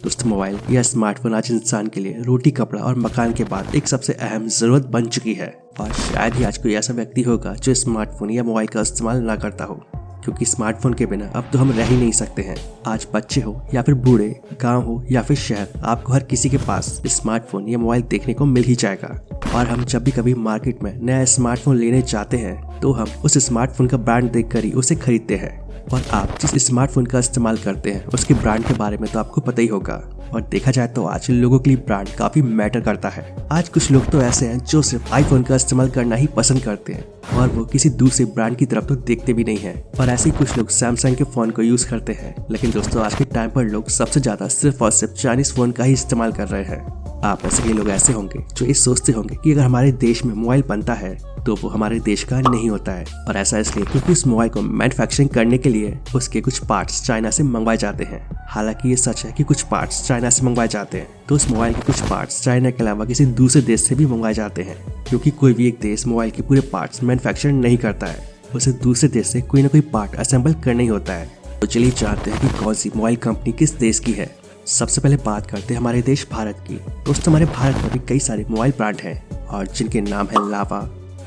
दोस्तों, मोबाइल या स्मार्टफोन आज इंसान के लिए रोटी, कपड़ा और मकान के बाद एक सबसे अहम जरूरत बन चुकी है। और शायद ही आज कोई ऐसा व्यक्ति होगा जो स्मार्टफोन या मोबाइल का इस्तेमाल ना करता हो, क्योंकि स्मार्टफोन के बिना अब तो हम रह ही नहीं सकते हैं। आज बच्चे हो या फिर बूढ़े, गांव हो या फिर शहर, आपको हर किसी के पास स्मार्टफोन या मोबाइल देखने को मिल ही जाएगा। और हम जब भी कभी मार्केट में नया स्मार्टफोन लेने जाते हैं तो हम उस स्मार्टफोन का ब्रांड देखकर ही उसे खरीदते हैं। और आप जिस स्मार्टफोन का इस्तेमाल करते हैं उसके ब्रांड के बारे में तो आपको पता ही होगा। और देखा जाए तो आज लोगों के लिए ब्रांड काफी मैटर करता है। आज कुछ लोग तो ऐसे हैं जो सिर्फ आईफोन का इस्तेमाल करना ही पसंद करते हैं और वो किसी दूसरे ब्रांड की तरफ तो देखते भी नहीं है। और ऐसे ही कुछ लोग सैमसंग के फोन को यूज करते हैं। लेकिन दोस्तों, आज के टाइम पर लोग सबसे ज्यादा सिर्फ और सिर्फ चाइनीज फोन का ही इस्तेमाल कर रहे हैं। आप ऐसे कई लोग ऐसे होंगे जो ये सोचते होंगे कि अगर हमारे देश में मोबाइल बनता है तो वो हमारे देश का नहीं होता है। और ऐसा इसलिए क्योंकि उस मोबाइल को मैन्युफैक्चरिंग करने के लिए उसके कुछ पार्ट्स चाइना से मंगवाए जाते हैं। हालांकि ये सच है कि कुछ पार्ट्स चाइना से मंगवाए जाते हैं, तो उस मोबाइल के कुछ पार्ट्स चाइना के अलावा किसी दूसरे देश से भी मंगवाए जाते हैं, क्योंकि कोई भी एक देश मोबाइल के पूरे पार्ट्स मैन्युफैक्चर नहीं करता है। उसे दूसरे देश से कोई ना कोई पार्ट असेंबल करना ही होता है। तो चलिए जानते हैं कि कौन सी मोबाइल कंपनी किस देश की है। सबसे पहले बात करते हैं हमारे देश भारत की। दोस्तों, हमारे भारत में भी कई सारे मोबाइल ब्रांड हैं और जिनके नाम है लावा,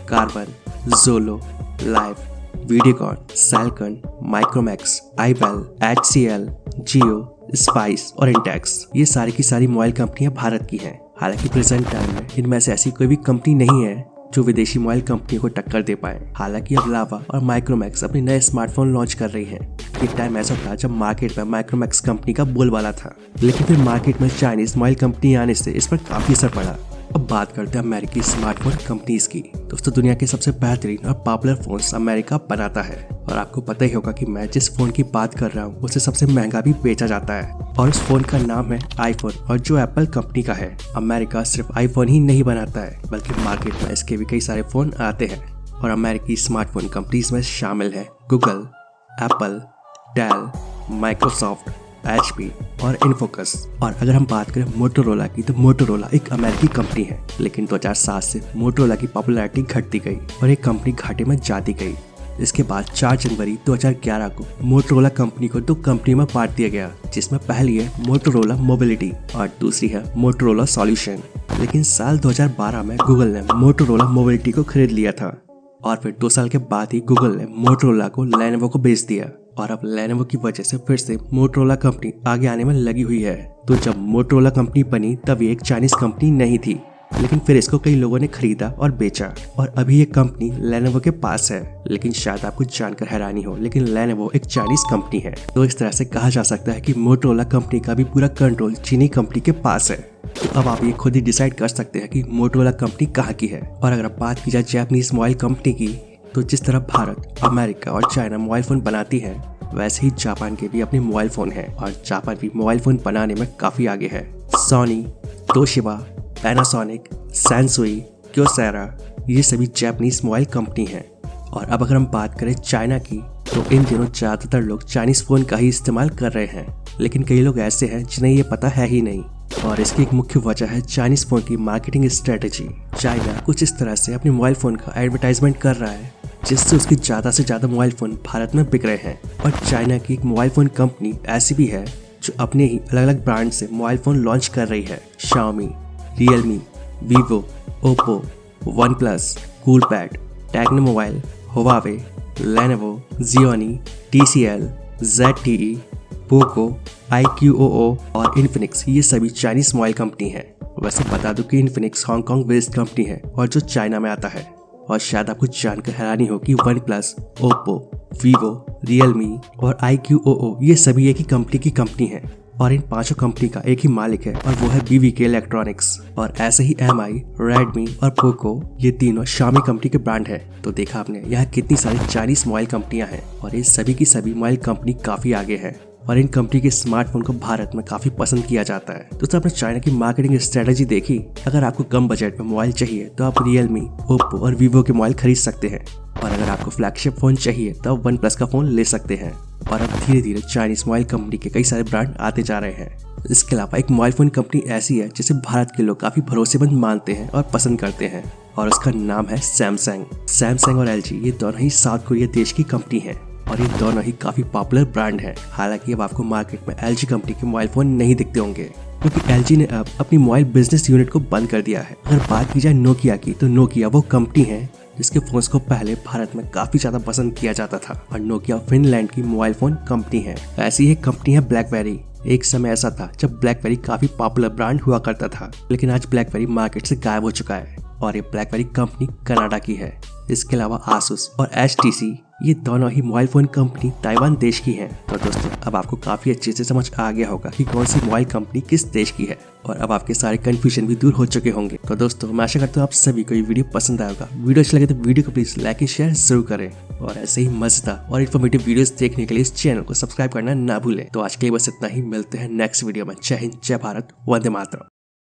कार्बन, जोलो, लाइव, वीडियोकॉन, सैलकन, माइक्रोमैक्स, आईवेल, HCL, जियो, स्पाइस और इंटेक्स। ये सारी की सारी मोबाइल कंपनियां भारत की हैं। हालांकि प्रेजेंट टाइम में इनमें से ऐसी कोई भी कंपनी नहीं है जो विदेशी मोबाइल कंपनियों को टक्कर दे पाए। हालांकि अब लावा और माइक्रोमैक्स अपने नए स्मार्टफोन लॉन्च कर रही हैं। एक टाइम ऐसा था जब मार्केट में माइक्रोमैक्स कंपनी का बोलबाला था, लेकिन फिर मार्केट में चाइनीज मोबाइल कंपनी आने से इस पर काफी असर पड़ा। अब बात करते हैं अमेरिकी स्मार्टफोन कंपनीज की। दोस्तों, दुनिया के सबसे बेहतरीन और पॉपुलर फोन्स अमेरिका बनाता है। और आपको पता ही होगा कि मैं जिस फोन की बात कर रहा हूँ उसे सबसे महंगा भी बेचा जाता है, और उस फोन का नाम है आईफोन, और जो एप्पल कंपनी का है। अमेरिका सिर्फ आईफोन ही नहीं बनाता है, बल्कि मार्केट में इसके भी कई सारे फोन आते हैं। और अमेरिकी स्मार्टफोन कंपनीज में शामिल है Google, Apple, Dell, Microsoft, HP और इन्फोकस। और अगर हम बात करें मोटोरोला की, तो मोटोरोला एक अमेरिकी कंपनी है, लेकिन 2007 से मोटोरोला की पॉपुलैरिटी घटती गई और एक कंपनी घाटे में जाती गई। इसके बाद 4 जनवरी 2011 को मोटोरोला कंपनी को 2 कंपनी में बांट दिया गया, जिसमें पहली है मोटोरोला मोबिलिटी और दूसरी है मोटोरोला सॉल्यूशन। लेकिन साल 2012 में गूगल ने मोटोरोला मोबिलिटी को खरीद लिया था, और फिर 2 साल के बाद ही गूगल ने मोटोरोला को लेनोवो को बेच दिया। और अब लेनोवो की वजह से फिर से मोटोरोला कंपनी आगे आने में लगी हुई है। तो जब मोटोरोला कंपनी बनी तब ये एक चाइनीज कंपनी नहीं थी, लेकिन फिर इसको कई लोगों ने खरीदा और बेचा, और अभी ये कंपनी लेनोवो के पास है। लेकिन शायद आपको जानकर हैरानी हो, लेकिन लेनोवो एक चाइनीज कंपनी है। तो इस तरह से कहा जा सकता है कि मोटोरोला कंपनी का भी पूरा कंट्रोल चीनी कंपनी के पास है। तो अब आप ये खुद ही डिसाइड कर सकते हैं कि मोटोरोला कंपनी कहाँ की है। और अगर आप बात की जाए जापानीज मोबाइल कंपनी की, तो जिस तरह भारत, अमेरिका और चाइना मोबाइल फोन बनाती है, वैसे ही जापान के भी अपने मोबाइल फोन हैं, और जापान भी मोबाइल फोन बनाने में काफी आगे है। Sony, Toshiba, Panasonic, Samsung, Kyocera, ये सभी जापानीज मोबाइल कंपनी हैं। और अब अगर हम बात करें चाइना की, तो इन दिनों ज्यादातर लोग चाइनीज फोन का ही इस्तेमाल कर रहे हैं, लेकिन कई लोग ऐसे हैं जिन्हें ये पता है ही नहीं। और इसकी एक मुख्य वजह है चाइनीज फोन की मार्केटिंग स्ट्रेटेजी। चाइना कुछ इस तरह से अपने मोबाइल फोन का एडवर्टाइजमेंट कर रहा है जिससे उसकी ज्यादा से ज्यादा मोबाइल फोन भारत में बिक रहे हैं। और चाइना की एक मोबाइल फोन कंपनी ऐसी भी है जो अपने ही अलग अलग ब्रांड से मोबाइल फोन लॉन्च कर रही है। Xiaomi, Realme, Vivo, Oppo, OnePlus, Coolpad, Tecno Mobile, Huawei, Lenovo, Xiaomi, TCL, ZTE, Poco, iQOO और Infinix, ये सभी चाइनीज मोबाइल कंपनी है। वैसे बता दूं कि Infinix हांगकांग बेस्ड कंपनी है और जो चाइना में आता है। और शायद आपको जानकर हैरानी हो कि OnePlus, Oppo, Vivo, Realme और iQOO ये सभी एक ही कंपनी है, और इन 5 कंपनी का एक ही मालिक है, और वो है BVK इलेक्ट्रॉनिक्स। और ऐसे ही MI, Redmi और Poco, ये तीनों Xiaomi कंपनी के ब्रांड है। तो देखा आपने यहाँ कितनी सारी चाइनीज मोबाइल कंपनियां हैं, और ये सभी की सभी मोबाइल कंपनी काफी आगे है, और इन कंपनी के स्मार्टफोन को भारत में काफी पसंद किया जाता है। दोस्तों, आपने चाइना की मार्केटिंग स्ट्रेटेजी देखी? अगर आपको कम बजट में मोबाइल चाहिए तो आप Realme, Oppo और Vivo के मोबाइल खरीद सकते हैं, और अगर आपको फ्लैगशिप फोन चाहिए तो आप OnePlus का फोन ले सकते हैं। और अब धीरे धीरे चाइनीज मोबाइल कंपनी के कई सारे ब्रांड आते जा रहे हैं। इसके अलावा एक मोबाइल फोन कंपनी ऐसी है जिसे भारत के लोग काफी भरोसेमंद मानते हैं और पसंद करते हैं, और उसका नाम है सैमसंग। सैमसंग और LG ये दोनों ही साउथ कोरिया देश की कंपनी है। और ये दोनों ही काफी पॉपुलर ब्रांड हैं। हालांकि अब आपको मार्केट में LG कंपनी के मोबाइल फोन नहीं दिखते होंगे, क्योंकि LG ने अब अपनी मोबाइल बिजनेस यूनिट को बंद कर दिया है। अगर बात की जाए नोकिया की, तो नोकिया वो कंपनी है जिसके फोन्स को पहले भारत में काफी ज्यादा पसंद किया जाता था, और नोकिया फिनलैंड की मोबाइल फोन कंपनी है। ऐसी ही कंपनी है ब्लैकबेरी। एक समय ऐसा था जब ब्लैकबेरी काफी पॉपुलर ब्रांड हुआ करता था, लेकिन आज ब्लैकबेरी मार्केट से गायब हो चुका है और ये ब्लैकबेरी कंपनी कनाडा की है। इसके अलावा आसूस और HTC ये दोनों ही मोबाइल फोन कंपनी ताइवान देश की हैं। तो दोस्तों, अब आपको काफी अच्छे से समझ आ गया होगा कि कौन सी मोबाइल कंपनी किस देश की है, और अब आपके सारे कंफ्यूजन भी दूर हो चुके होंगे। तो दोस्तों, मैं आशा करता हूँ आप सभी को ये वीडियो पसंद आएगा। वीडियो अच्छा लगे तो वीडियो को प्लीज लाइक एंड शेयर जरूर करें, और ऐसे ही मजेदार और इन्फॉर्मेटिव वीडियोस देखने के लिए इस चैनल को सब्सक्राइब करना ना भूलें। तो आज के लिए बस इतना ही, मिलते हैं नेक्स्ट वीडियो में। जय हिंद, जय भारत, वंदे मातरम।